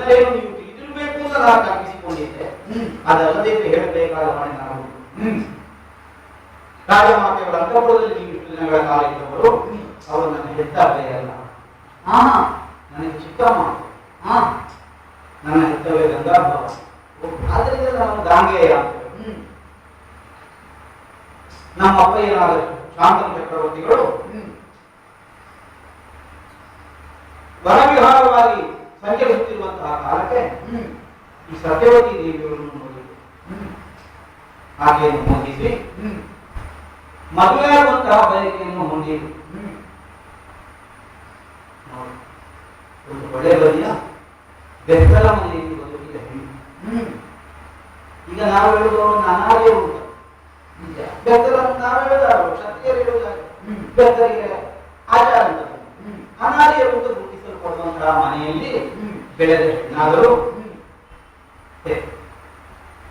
ಹಿನ್ನೆಲೆಯನ್ನು ನೀವು ತಿಳಿದಿರಬೇಕು ಅಂತ ನಾನು ಕಲ್ಪಿಸಿಕೊಂಡಿದ್ದೆ. ಅದಲ್ಲದೆ ಹೇಳಬೇಕಾದ ಹೊಣೆ ನಾವು. ರಾಜಮಾತೆಯವರ ಅಂತಃಪುರದಲ್ಲಿ ನೀವು ಇಷ್ಟು ದಿನಗಳ ಕಾಲ ಇದ್ದವರು, ಅವರು ನನ್ನ ಹೆತ್ತ ಅಬ್ಬೆ ಅಲ್ಲ, ನನಗೆ ಚಿಕ್ಕಮ್ಮ, ನನ್ನ ಹೆತ್ತವೇ ಗಂಗಾಭವ. ಆದ್ರಿಂದ ನಾವು ಗಾಂಗೆಯ ನಮ್ಮ ಅಪ್ಪಯ್ಯನಾದ ಶಾಂತನು ಚಕ್ರವರ್ತಿಗಳು ವನವಿಹಾರವಾಗಿ ಸಂಚರಿಸುತ್ತಿರುವಂತಹ ಕಾಲಕ್ಕೆ ಈ ಸತ್ಯವತಿ ದೇವಿಯವರನ್ನು ನೋಡಿದರು. ಆಕೆಯನ್ನು ಮೋಹಿಸಿ ಮದುವೆಯಾಗುವಂತಹ ಬಯಕೆಯನ್ನು ಹೊಂದಿದರು. ಒಂದು ಒಳ್ಳೆ ಬದಿಯ ಬೆತ್ತಲ ಮನೆಯಲ್ಲಿ ಬದುಕಿದ ಹೆಣ್ಣು. ಈಗ ನಾವು ಹೇಳುವುದು ಒಂದು ಅನಾರ್ಯ ಉಂಟು. ಬೆತ್ತಲ ನಾವು ಹೇಳುವುದಾರು ಕ್ಷತ್ರಿಯರು ಹೇಳುವುದಾರು, ಬೆತ್ತರಿಗೆ ಆಚಾರ ಉಂಟು. ಅನಾರ್ಯರು ಅಂತ ಗುರುತಿಸಲ್ಪಡುವಂತಹ ಮನೆಯಲ್ಲಿ ಬೆಳೆದ ಹೆಣ್ಣಾದರೂ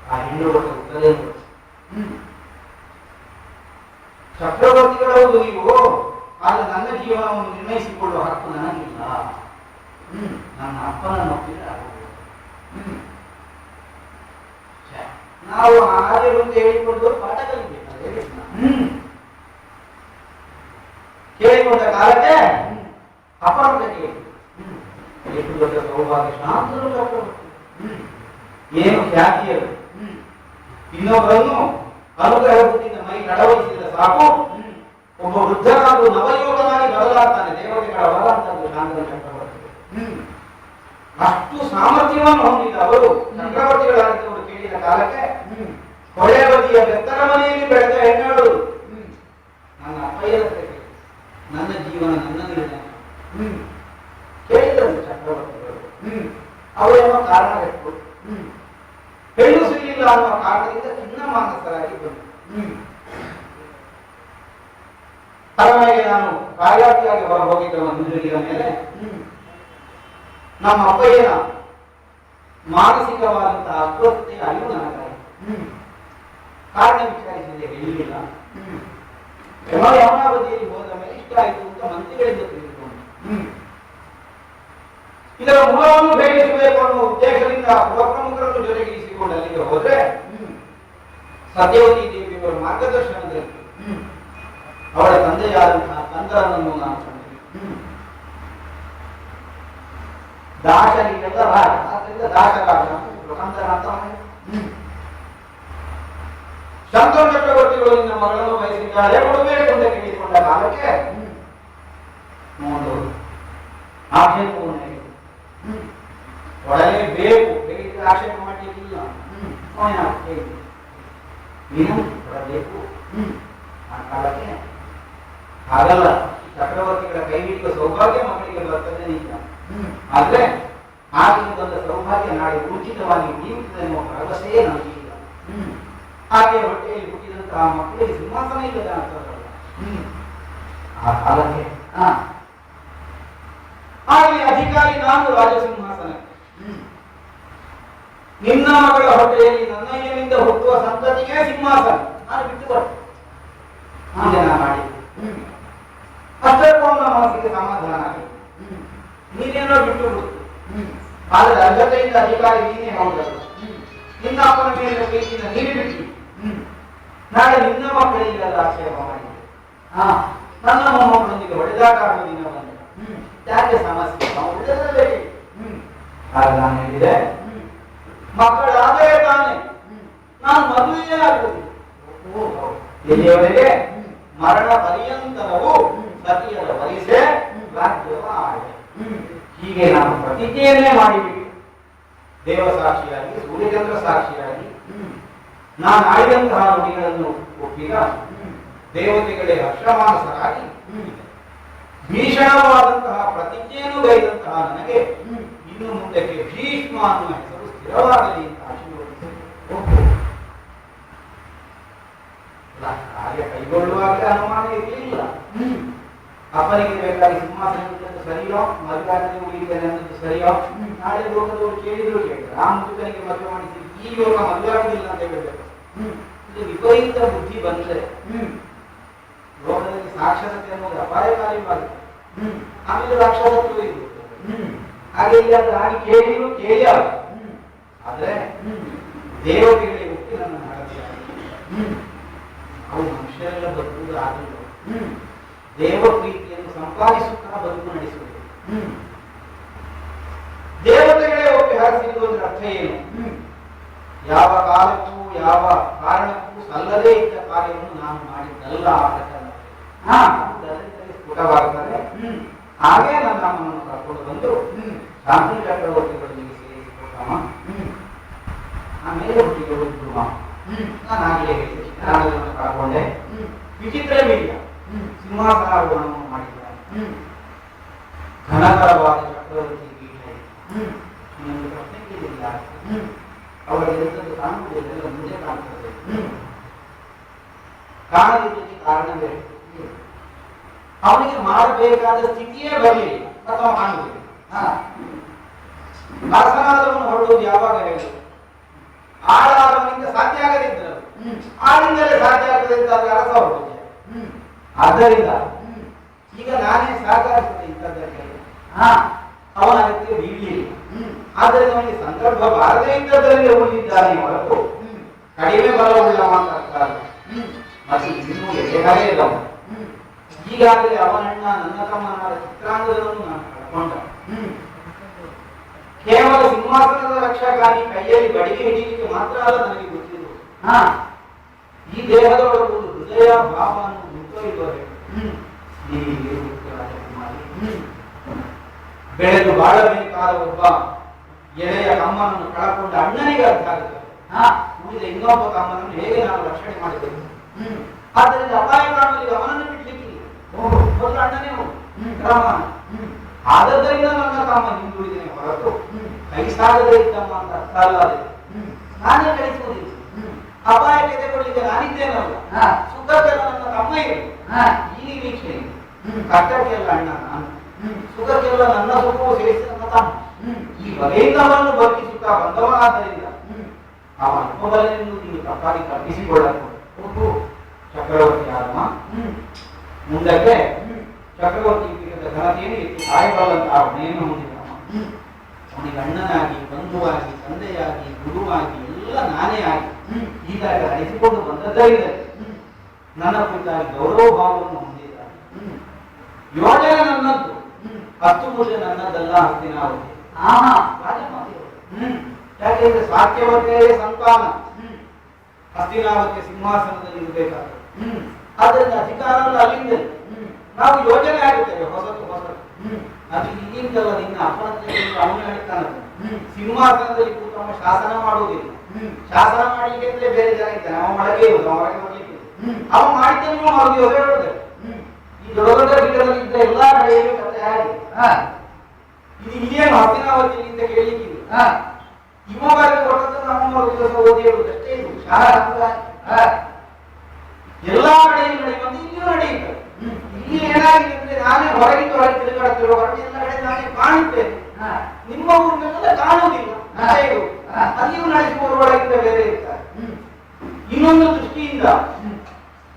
ಆ ಹೆಣ್ಣು ಕೊಟ್ಟ ಉತ್ತರೇ ಚಕ್ರವರ್ತಿಗಳಾವುದು ನೀವು, ಆದ್ರೆ ನನ್ನ ಜೀವನವನ್ನು ನಿರ್ಣಯಿಸಿಕೊಳ್ಳುವ ಹಕ್ಕು ನನಗಿಲ್ಲ. ನನ್ನ ಅಪ್ಪನ ನೋಡಿದ್ರೆ ನಾವು ಆರ್ಯರು ಅಂತ ಹೇಳಿಕೊಂಡು ಪಾಠ ಕಲಿಬೇಕು. ಕೇಳಿಕೊಂಡ ಕಾಲಕ್ಕೆ ಅಪರಾಧ ಕೇಳಿ ಎಷ್ಟು ದೊಡ್ಡ ಸೌಭಾಗ್ಯ. ಶಾಂತರು ಚಕ್ರವರ್ತಿ ಏನು ಖ್ಯಾತಿಯರು. ಇನ್ನೊಬ್ಬರನ್ನು ಅನುಗ್ರಹ ಬುದ್ಧಿಯಿಂದ ಮೈ ನಡವಳಿಸಿದ ಸಾಕು, ಒಬ್ಬ ವೃದ್ಧನಾದ ನವಯುವಕನಾಗಿ ಬದಲಾಗ್ತಾನೆ. ದೇವತೆಗಳ ವರ ಅಂತಂದು ಶಾಂತರು ಚಕ್ರವರ್ತಿ. ಅಷ್ಟು ಸಾಮರ್ಥ್ಯವನ್ನು ಹೊಂದಿದ ಅವರು ಚಕ್ರವರ್ತಿಗಳಾಗಿದ್ದವರು ಕೇಳಿದ ಕಾಲಕ್ಕೆ ಹೊಳೆ ಬದಿಯ ಬೆತ್ತರ ಮನೆಯಲ್ಲಿ ಬೆಳೆದ ಹೆಣ್ಣು ನನ್ನ ಅಪ್ಪಯ್ಯರ ನನ್ನ ಜೀವನ ನನ್ನ ನಿರ್ಣಯ ಕೇಳಿದರು ಚಕ್ರವರ್ತಿಗಳು. ಅವರೇನೋ ಕಾರಣ ಬೇಕು, ಹೆಣ್ಣು ಸಿಗಲಿಲ್ಲ ಅನ್ನುವ ಕಾರಣದಿಂದ ಚಿನ್ನ ಮಾನಸರಾಗಿ ಬಂದರು. ತರಮೇಲೆ ನಾನು ಕಾರ್ಯಾರ್ಥಿಯಾಗಿ ಹೊರ ಹೋಗಿದ್ದ ಹಿಂದಿರುಗಿದ ಮೇಲೆ ನಮ್ಮ ಅಪ್ಪಯ್ಯನ ಮಾನಸಿಕವಾದಂತಹ ಅಸ್ವಸ್ಥತೆಯ ಅರಿವು ನನಗಾಯಿತು. ಕಾರಣ ವಿಚಾರಿಸಿದೆ, ಹೇಳಿಲ್ಲ. ಯಮನಾವಧಿಯಲ್ಲಿ ಹೋದ ಮೇಲೆ ಇಷ್ಟ ಆಯಿತು ಅಂತ ಮಂತ್ರಿಗಳಿಂದ ತಿಳಿದುಕೊಂಡು ಇದರ ಮೂಲವನ್ನು ಭೇದಿಸಬೇಕು ಅನ್ನುವ ಉದ್ದೇಶದಿಂದ ಪ್ರಮುಖರನ್ನು ಜೊತೆಗಿರಿಸಿಕೊಂಡು ಅಲ್ಲಿಗೆ ಹೋದ್ರೆ ಸತ್ಯವತಿ ದೇವಿಯವರ ಮಾರ್ಗದರ್ಶನದಲ್ಲಿ ಅವಳ ತಂದೆಯಾದಂತಹ ಕಂದರನನ್ನು ನಾನು ಕಂಡಿದ್ದೆ. ದಾಸರಿಗೆಲ್ಲ ರಾಜ, ಆದ್ದರಿಂದ ದಾಸರಾಜ ಕಂದರ ಅಂತ. ಶಂಕರ ಚಕ್ರವರ್ತಿಗಳು ನಿನ್ನ ಮಗಳನ್ನು ಬಯಸಿದ್ದಾರೆ, ಕೊಡಬೇಕು ಅಂತ ಕೇಳಿಕೊಂಡ ಕಾಲಕ್ಕೆ ನೋಡು ಆಕ್ಷೇಪವನ್ನು ಒಡನೆ ಬೇಕು, ಬೇಕಿದ್ರೆ ಆಕ್ಷೇಪ ಮಾಡಲಿಕ್ಕಿಲ್ಲ. ನೀನು ಕೊಡಬೇಕು ಆ ಕಾಲಕ್ಕೆ ಹಾಗಲ್ಲ. ಚಕ್ರವರ್ತಿಗಳ ಕೈ ಹಿಡಿಯುವ ಸೌಭಾಗ್ಯ ಮಕ್ಕಳಿಗೆ ಬರ್ತದೆ ನಿಜ, ಆದ್ರೆ ಆಗಿನ ಬಂದ ಸೌಭಾಗ್ಯ ನಾಳೆ ಉಚಿತವಾಗಿ ಜೀವಿತದೆ ಎನ್ನುವ ಭರವಸೆಯೇ ನನಗಿಲ್ಲ. ಹಾಗೆ ಹೊಟ್ಟೆಯಲ್ಲಿ ಹುಟ್ಟಿದಂತಹ ಮಕ್ಕಳಿಗೆ ಸಿಂಹಾಸನ ಇಲ್ಲದ ಅಂತಲ್ಲ ಆ ಕಾಲಕ್ಕೆ ಹಾಗೆ ಅಧಿಕಾರಿ ನಾನು ರಾಜಸಿಂಹಾಸನಕ್ಕೆ. ನಿನ್ನ ಮಗಳ ಹೊಟ್ಟೆಯಲ್ಲಿ ನನ್ನಯ್ಯನಿಂದ ಹುಟ್ಟುವ ಸಂತತಿಗೆ ಸಿಂಹಾಸನ ನಾನು ಬಿಟ್ಟುಕೊಟ್ಟೆ. ಮಾಡಿ ಅಷ್ಟಕ್ಕೂ ನಮ್ಮ ಮನಸ್ಸಿಗೆ ಸಮಾಧಾನ ಆಗಿದೆ. ನೀನೇನೋ ಬಿಟ್ಟು ಬಿಡುತ್ತೆ, ಆದ್ರೆ ಅರ್ಹತೆಯಿಂದ ಅಧಿಕಾರಿ ನೀನೇ ಹೌದಲ್ಲ. ನಿನ್ನ ಅಪ್ಪನ ಮೇಲೆ ಪ್ರೀತಿಯಿಂದ ನೀನು ಬಿಟ್ಟು ನಾಳೆ ನಿನ್ನ ಮಕ್ಕಳಿಲ್ಲದ ಆಕ್ಷೇಪ ಮಾಡಿದೆ. ನನ್ನ ಮೊಮ್ಮಕ್ಕಳೊಂದಿಗೆ ಹೊಡೆದಾಟಾಡುವ ದಿನ ಬಂದ ಯಾಕೆ ಸಮಸ್ಯೆ? ನಾವು ಒಳ್ಳೆಯದಲ್ಲೇ ಆಗ ನಾನು ಹೇಳಿದೆ, ಮಕ್ಕಳಾದರೆ ತಾನೆ ನಾನು ಮದುವೆಯೇ ಆಗುವುದು. ಇಲ್ಲಿಯವರೆಗೆ ಮರಣ ಪರ್ಯಂತರವು ಸತಿಯರ ವರಿಸೆ ರಾಜ್ಯವ ಆಳೆ. ಹೀಗೆ ನಾನು ಪ್ರತಿಜ್ಞೆಯನ್ನೇ ಮಾಡಿಬಿಟ್ಟು ದೇವ ಸಾಕ್ಷಿಯಾಗಿ ಸೂರ್ಯಚಂದ್ರ ಸಾಕ್ಷಿಯಾಗಿ ನಾನು ಆಡಿದಂತಹ ನುಡಿಗಳನ್ನು ಒಪ್ಪಿದ ದೇವತೆಗಳೇ ಹರ್ಷಮಾನಸರಾಗಿ ಭೀಷಣವಾದಂತಹ ಪ್ರತಿಜ್ಞೆಯನ್ನು ಗೈದಂತಹ ನನಗೆ ಇನ್ನು ಮುಂದಕ್ಕೆ ಭೀಷ್ಮ ಅನ್ನುವ ಹೆಸರು ಸ್ಥಿರವಾಗಲಿ ಅಂತ ಆಶೀರ್ವದಿಸಿ ಕಾರ್ಯ ಕೈಗೊಳ್ಳುವಾಗಲೇ ಅನುಮಾನ ಇರಲಿಲ್ಲ. ಅಪ್ಪನಿಗೆ ಬೇಕಾಗಿ ಸಿಂಹಾಸನ ಸರಿಯೋ, ಮದುವೆ ಉಳಿದಿದ್ದೇನೆ ಅನ್ನೋದು ಸರಿಯೋ, ನಾಳೆ ಲೋಕದವರು ಕೇಳಿದ್ರು ಕೇಳಿದ್ರು ಆ ಮುದುಕನಿಗೆ ಮದುವೆ ಮಾಡಿಸಿ ಈ ಯೋಗ ಮದುವೆ ಆಗುದಿಲ್ಲ ಅಂತ ಹೇಳ್ಬೇಕು. ಇದು ವಿಪರೀತ ಬುದ್ಧಿ ಬಂದ್ರೆ ಲೋಕದಲ್ಲಿ ಸಾಕ್ಷರತೆ ಅನ್ನೋದು ಅಪಾಯಕಾರಿಯಾಗಿದೆ. ಆಮೇಲೆ ರಾಕ್ಷಸತ್ವ ಇರುತ್ತೆ. ಹಾಗೆ ಇಲ್ಲಿ ಅದು ಹಾಗೆ ಕೇಳಿಯೂ ಕೇಳಿ ಆದ್ರೆ ದೇವತೆಗಳಿಗೆ ಹುಟ್ಟಿ ನನ್ನ ನಡೆಸಿದ್ದಾರೆ. ಅವು ಮನುಷ್ಯರೆಲ್ಲ ಬದುಕುವುದು ಆಗಲಿಲ್ಲ. ದೇವ ಪ್ರೀತಿಯನ್ನು ಸಂಪಾದಿಸುತ್ತಾ ಬದುಕು ನಡೆಸುವುದು. ದೇವತೆಗಳೇ ಒಪ್ಪಿ ಹರಿಸಿರುವುದರ ಅರ್ಥ ಏನು? ಯಾವ ಕಾಲಕ್ಕೂ ಯಾವ ಕಾರಣಕ್ಕೂ ಸಲ್ಲದೇ ಇದ್ದ ಕಾರ್ಯವನ್ನು ನಾನು ಮಾಡಿದ್ದಲ್ಲ ಆ ಪ್ರಕಾರ ಸ್ಫುಟವಾಗುತ್ತದೆ. ಹಾಗೆ ನನ್ನ ಅಮ್ಮನನ್ನು ಕರ್ಕೊಂಡು ಬಂದು ಶಾಂತಿ ಚಕ್ರವರ್ತಿಗಳಿಗೆ ಸೇರಿಸಿಕೊಟ್ಟಮ್ಮ. ಆಮೇಲೆ ಹುಟ್ಟಿಗೆ ಹೋಗಿದ್ದು ನಾನು ಆಗಲೇ ಹೇಳಿದೆ, ನಾನು ಕರ್ಕೊಂಡೆ. ವಿಚಿತ್ರ ವೀರ್ಯ ಸಿಂಹಾಸನಾರೋಹಣವನ್ನು ಮಾಡಿದ್ದಾರೆ. ಘನಕರವಾದ ಚಕ್ರವರ್ತಿ ಪೀಠ ಇನ್ನೊಂದು ಪ್ರಶ್ನೆ ಕೇಳಿಲ್ಲ. ಅವರಿಗೆ ಕಾಣುವುದಿಲ್ಲ, ಮುಂದೆ ಕಾಣುತ್ತದೆ. ಕಾಣದಿದ್ದಕ್ಕೆ ಕಾರಣ ಬೇರೆ. ಅವನಿಗೆ ಮಾಡಬೇಕಾದ ಸ್ಥಿತಿಯೇ ಬರಲಿಲ್ಲ ಅಥವಾ ಕಾಣುವುದಿಲ್ಲ. ಅರಸನಾದವನು ಹೊರಡುವುದು ಯಾವಾಗ ಹೇಳಿ? ಆಳಾದವನಿಂದ ಸಾಧ್ಯ ಆಗದಿದ್ದರು, ಆಳಿಂದಲೇ ಸಾಧ್ಯ ಆಗದಿದ್ದಾಗ ಅರಸ ಹೊರಡುವುದು. ಆದ್ದರಿಂದ ಈಗ ನಾನೇ ಸಹಕರಿಸಿದೆ ಇಂಥದ್ದಕ್ಕೆ. ಅವನ ಅಗತ್ಯ ಬೀಳಲಿಲ್ಲ. ಆದ್ದರಿಂದ ಅವನಿಗೆ ಸಂದರ್ಭ ಬಾರದೇ ಇದ್ದದರಲ್ಲಿ ಉಳಿದಿದ್ದಾನೆ ಹೊರತು ಕಡಿಮೆ ಬಲವುಳ್ಳ ಮಾತಾಡ್ತಾರೆ. ಮತ್ತು ಇನ್ನೂ ಎದೆಗಾರೇ ಇಲ್ಲವ. ಈಗಾಗಲೇ ಅವನಣ್ಣ ನನ್ನ ತಮ್ಮನಾದ ಚಿತ್ರಾಂಗದವನ್ನು ನಾನು ಕಳ್ಕೊಂಡ. ಕೇವಲ ಸಿಂಹಾಸನದ ರಕ್ಷಕಾಗಿ ಕೈಯಲ್ಲಿ ಬಡಿಗೆ ಹಿಡಿಯಲಿಕ್ಕೆ ಮಾತ್ರ ಅಲ್ಲ ನನಗೆ ಗೊತ್ತಿದ್ದು. ಈ ದೇಹದೊಳಗೆ ಒಂದು ಹೃದಯ ಭಾವ ಅನ್ನೋದು ಮುಟ್ಟೋಯಿರುವರೆ ರಾಜಕುಮಾರಿ ಬೆಳೆದು ಬಾಳಬೇಕಾದ ಒಬ್ಬ ಎಳೆಯ ತಮ್ಮನನ್ನು ಕಳಕೊಂಡ ಅಣ್ಣನಿಗೆ ಅರ್ಥ ಆಗುತ್ತದೆ ಉಳಿದ ಇನ್ನೊಬ್ಬ ತಮ್ಮನನ್ನು ಹೇಗೆ ನಾನು ರಕ್ಷಣೆ ಮಾಡಿದ್ದೇನೆ. ಆದ್ದರಿಂದ ಅಪಾಯ ಕಾಣುವಲ್ಲಿ ಅವನನ್ನು ಬಿಡ್ಲಿಕ್ಕಿಲ್ಲ. ಮೊದಲು ಅಣ್ಣನೇ ರಾಮನ. ಆದ್ದರಿಂದ ನನ್ನ ತಮ್ಮ ಹಿಂದುಳಿದೇನೆ ಹೊರತು ಕೈ ಸಾಗದೇ ಇದ್ದಮ್ಮ ಅಂತ ಅರ್ಥ ಅಲ್ಲ. ಅದೇ ನಾನೇ ಕಳಿಸುವುದಿಲ್ಲ. ಅಪಾಯಕ್ಕೆ ತೆಗೊಳ್ಳಿಕ್ಕೆ ನಾನಿದ್ದೇನಲ್ಲ. ಸುಖಕ್ಕೆಲ್ಲ ನನ್ನ ತಮ್ಮ ಇರು. ಈ ನಿರೀಕ್ಷೆ ಕಷ್ಟಕ್ಕೆಲ್ಲ ಅಣ್ಣ ನಾನು, ಸುಖಕ್ಕೆಲ್ಲ ನನ್ನ ಸುಖವು ಸೇರಿಸಿ ನನ್ನ ತಮ್ಮ. ಈ ಬಗೆಯಿಂದ ಅವನನ್ನು ಬದುಕಿಸುತ್ತಾ ಬಂದವನಾದ್ದರಿಂದ ಅವನ ಅನುಭವವನ್ನು ನೀವು ತಪ್ಪಾಗಿ ಕಲ್ಪಿಸಿಕೊಳ್ಳಬಹುದು. ಚಕ್ರವರ್ತಿ ಆದಮ ಮುಂದಕ್ಕೆ ಚಕ್ರವರ್ತಿ ಪೀಠದ ಘನತೆಯನ್ನು ಎತ್ತಿ ಸಾಯಬಲ್ಲಂತಹ ಹೊಣೆಯನ್ನು ಹೊಂದಿದವ. ಅವನಿಗೆ ಅಣ್ಣನಾಗಿ, ಬಂಧುವಾಗಿ, ತಂದೆಯಾಗಿ, ಗುರುವಾಗಿ ಎಲ್ಲ ನಾನೇ ಆಗಿ ಹೀಗಾಗಿ ನಡೆಸಿಕೊಂಡು ಬಂದದ್ದರಿಂದ ನನ್ನ ಕುರಿತಾಗಿ ಗೌರವ ಭಾವವನ್ನು ಹೊಂದಿದ್ದಾರೆ. ಯೋಜನೆ ನನ್ನದ್ದು, ಹತ್ತು ಮೂಲೆ ನನ್ನದಲ್ಲ. ಹಸ್ತಿನಾವತಿ ಯಾಕೆಂದ್ರೆ ಸಾತ್ಯವತೆಯೇ ಸಂತಾನ ಹಸ್ತಿನಾವತಿಯ ಸಿಂಹಾಸನದಲ್ಲಿ ಇರಬೇಕಾದ. ಆದ್ದರಿಂದ ಅಧಿಕಾರ ಅಲ್ಲಿಂದ ನಾವು ಯೋಜನೆ ಆಗುತ್ತೇವೆ ಹೊಸತು ಹೊಸತು. ಅದು ಇಲ್ಲಿಂದಲ್ಲ, ನಿನ್ನ ಅಪ್ಪನ ಅವನು ಹೇಳ್ತಾನೆ ಸಿಂಹಾಸನದಲ್ಲಿ ಕೂತವ ಶಾಸನ ಮಾಡುವುದಿಲ್ಲ. ಶಾಸನ ಮಾಡ್ಲಿಕ್ಕೆ ಅಂದ್ರೆ ಬೇರೆ ಜನ ಇದ್ದಾನೆ, ಅವ ಒಳಗೆ ಇರುವುದು, ಹೊರಗೆ ಬರ್ಲಿಕ್ಕೆ ಅವ ಮಾಡಿದ್ದಾನೆ ಮರು ದಿವಸ ಹೇಳುವುದೇ. ಈ ದೊಡ್ಡ ದೊಡ್ಡ ಗಿಡದಲ್ಲಿ ಇದ್ದ ಎಲ್ಲಾ ಕಡೆಯಲ್ಲೂ ಕಥೆ ಹಾಗೆ ಇದು ಇಲ್ಲೇನು ಹಸ್ತಿನಾವತಿಯಿಂದ ಕೇಳಲಿಕ್ಕಿಲ್ಲ. ಇವಾಗ ಕೊಟ್ಟದ್ದು ನಮ್ಮ ಮರು ದಿವಸ ಓದಿ ಹೇಳುವುದಷ್ಟೇ. ಇದು ಎಲ್ಲಾ ಕಡೆಯೂ ನಡೆಯುವಂತೆ ಇಲ್ಲಿಯೂ ನಡೆಯುತ್ತದೆ. ಇಲ್ಲಿ ಏನಾಗಿದೆ ಅಂದ್ರೆ ನಾನೇ ಹೊರಗಿಂದ ಹೊರಗೆ ತಿರುಗಾಡುತ್ತಿರುವ ಹೊರಗೆ ಎಲ್ಲ ಕಡೆ ನಾನೇ ಕಾಣುತ್ತೇನೆ. ನಿಮ್ಮ ಊರಿನೆಲ್ಲ ಕಾಣುವುದಿಲ್ಲ. ಅಲ್ಲಿಯೂ ನಡೆಸುವವರು ಒಳಗಿಂದ ಬೇರೆ ಇರ್ತಾರೆ. ಇನ್ನೊಂದು ದೃಷ್ಟಿಯಿಂದ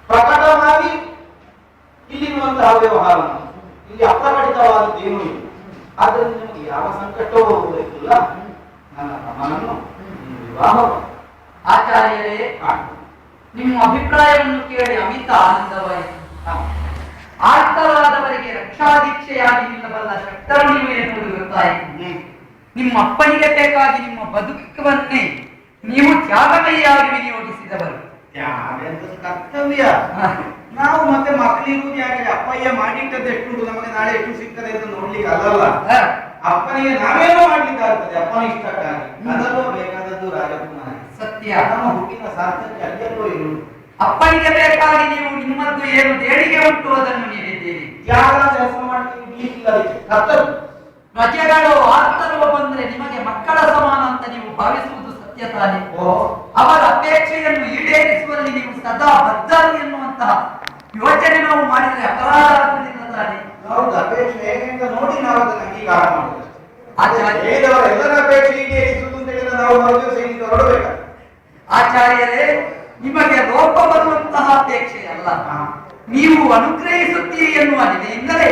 ಪ್ರಕಟವಾಗಿ ಇಲ್ಲಿರುವಂತಹ ವ್ಯವಹಾರ ಇಲ್ಲಿ ಅಪ್ರಕಟಿತವಾದದ್ದೇನೂ ಇಲ್ಲ. ಆದ್ದರಿಂದ ನಿಮಗೆ ಯಾವ ಸಂಕಟವೂ ಬರುವುದಿಲ್ಲ. ನನ್ನ ತಮ್ಮನನ್ನು ವಿವಾಹ. ಆಚಾರ್ಯರೇ, ನಿಮ್ಮ ಅಭಿಪ್ರಾಯವನ್ನು ಕೇಳಿ ಅಮಿತ ಆನಂದವಾಯಿತು. ಆರ್ತರಾದವರಿಗೆ ರಕ್ಷಾದೀಕ್ಷೆಯಾಗಿ ನಿಲ್ಲಬಲ್ಲ ಶಕ್ತರು ನೀವು ಎನ್ನುವುದು ಗೊತ್ತಾಯಿತು. ನಿಮ್ಮ ಅಪ್ಪನಿಗೆ ಬೇಕಾಗಿ ನಿಮ್ಮ ಬದುಕವನ್ನೇ ನೀವು ತ್ಯಾಗಮಯಿಯಾಗಿ ವಿನಿಯೋಗಿಸಿದವರು. ಕರ್ತವ್ಯ. ನಾವು ಮತ್ತೆ ಮಕ್ಕಳಿರುವುದು ಯಾಕೆ? ಅಪ್ಪಯ್ಯ ಮಾಡಿಟ್ಟದ್ದು ಎಷ್ಟು ನಮಗೆ ನಾಳೆ ಎಷ್ಟು ಸಿಗ್ತದೆ ಅಂತ ನೋಡ್ಲಿಕ್ಕೆ ಅಲ್ಲಲ್ಲ. ಅಪ್ಪನಿಗೆ ನಾವೇನೋ ಮಾಡ್ಲಿಕ್ಕಾಗ್ತದೆ ಅಪ್ಪನ ಇಷ್ಟಕ್ಕಾಗಿ. ಅದಲ್ಲೂ ಬೇಕಾದದ್ದು ರಾಜಕುಮಾರಿ. ಸತ್ಯ. ನಮ್ಮ ಹುಟ್ಟಿನ ಸಾರ್ಥಕ್ಯ ಅಲ್ಲಿಯಲ್ಲೂ ಇರುವುದು. ಅಪ್ಪನಿಗೆ ಬೇಕಾಗಿ ನೀವು ನಿಮ್ಮದ್ದು ಏನು ದೇಣಿಗೆ ಉಂಟು ಅದನ್ನು ನೀಡಿದ್ದೀರಿ. ತ್ಯಾಗ ಕೆಲಸ ಮಾಡಲಿಕ್ಕೆ ಕರ್ತವ್ಯ. ಪ್ರಜೆಗಳು ಆರ್ತರುವ ಬಂದ್ರೆ ನಿಮಗೆ ಮಕ್ಕಳ ಸಮಾನ ಅಂತ ನೀವು ಭಾವಿಸುವುದು ಸತ್ಯ ತಾನೆ. ಅವರ ಅಪೇಕ್ಷೆಯನ್ನು ಈಡೇರಿಸುವಲ್ಲಿ ನೀವು ಸದಾ ಬದ್ಧರು ಎನ್ನುವಂತಹ ಯೋಚನೆ ನಾವು ಮಾಡಿದರೆ ಅಪರಾಧ ಆಗುವುದಿಲ್ಲ ತಾನೆ. ಹೌದು, ಅಪೇಕ್ಷೆ ಹೇಗೆ ಅಂತ ನೋಡಿ ನಾವು ಅದನ್ನು ಅಂಗೀಕಾರ ಮಾಡುವುದು. ಎಲ್ಲರ ಅಪೇಕ್ಷೆ ಈಡೇರಿಸುವುದು ಅಂತ ಹೇಳಿದ್ರೆ ನಾವು ಮರುದಿವಸ ಇಲ್ಲಿ ಹೊರಡಬೇಕು. ಆಚಾರ್ಯರೇ, ನಿಮಗೆ ಲೋಪ ಬರುವಂತಹ ಅಪೇಕ್ಷೆ ಅಲ್ಲ, ನೀವು ಅನುಗ್ರಹಿಸುತ್ತೀರಿ ಎನ್ನುವ ನೆಲೆಯಿಂದಲೇ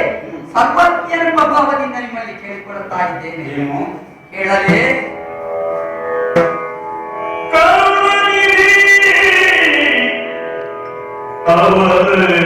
ಸರ್ವಜ್ಞನೆಂಬ ಭಾವದಿಂದ ನಿಮ್ಮಲ್ಲಿ ಕೇಳಿಕೊಳ್ಳ ಕೇಳಿಕೊಳ್ಳುತ್ತಾ ಇದ್ದೇನೆ. ಏನು ಕೇಳಲೇ? ಅವರೇ